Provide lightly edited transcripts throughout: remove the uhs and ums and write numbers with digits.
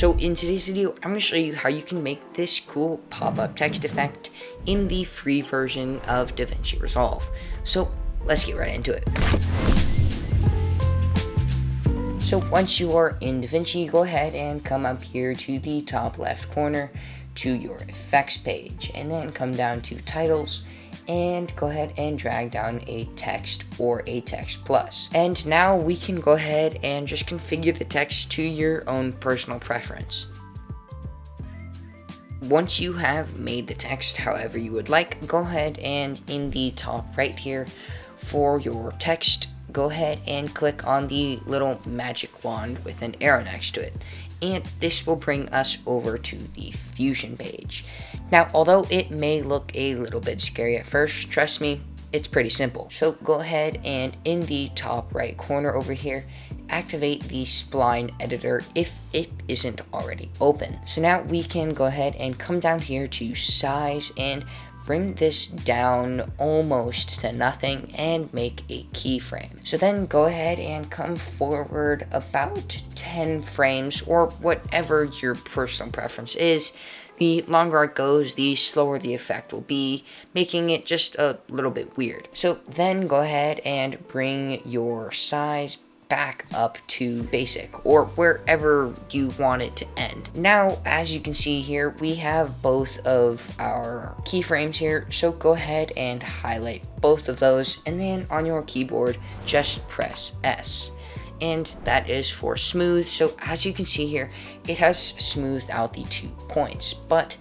So in today's video, I'm going to show you how you can make this cool pop-up text effect in the free version of DaVinci Resolve. So let's get right into it. So once you are in DaVinci, go ahead and come up here to the top left corner to your effects page, and then come down to titles and go ahead and drag down a text or a text plus. And now we can go ahead and just configure the text to your own personal preference. Once you have made the text however you would like, go ahead and in the top right here for your text, go ahead and click on the little magic wand with an arrow next to it, and this will bring us over to the Fusion page. Now, although it may look a little bit scary at first, trust me, it's pretty simple. So go ahead and in the top right corner over here, activate the spline editor if it isn't already open. So now we can go ahead and come down here to size and bring this down almost to nothing and make a keyframe. So then go ahead and come forward about 10 frames or whatever your personal preference is. The longer it goes, the slower the effect will be, making it just a little bit weird. So then go ahead and bring your size back up to basic or wherever you want it to end. Now, as you can see here, we have both of our keyframes here, so go ahead and highlight both of those, and then on your keyboard just press S, and that is for smooth. So as you can see here, it has smoothed out the 2 points, but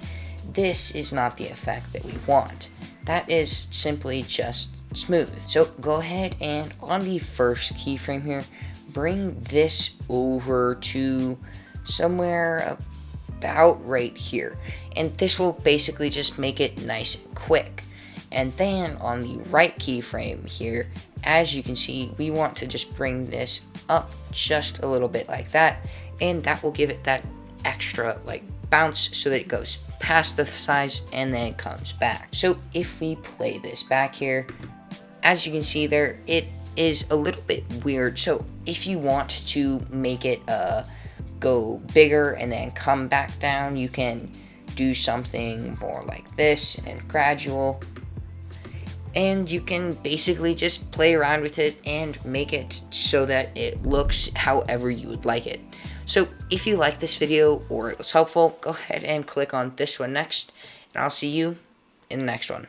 this is not the effect that we want. That is simply just smooth. So go ahead and on the first keyframe here, bring this over to somewhere about right here, and this will basically just make it nice and quick. And then on the right keyframe here, as you can see, we want to just bring this up just a little bit like that, and that will give it that extra like bounce so that it goes past the size and then it comes back. So if we play this back here, as you can see there, it is a little bit weird. So if you want to make it go bigger and then come back down, you can do something more like this and gradual, and you can basically just play around with it and make it so that it looks however you would like it. So if you like this video or it was helpful, go ahead and click on this one next, and I'll see you in the next one.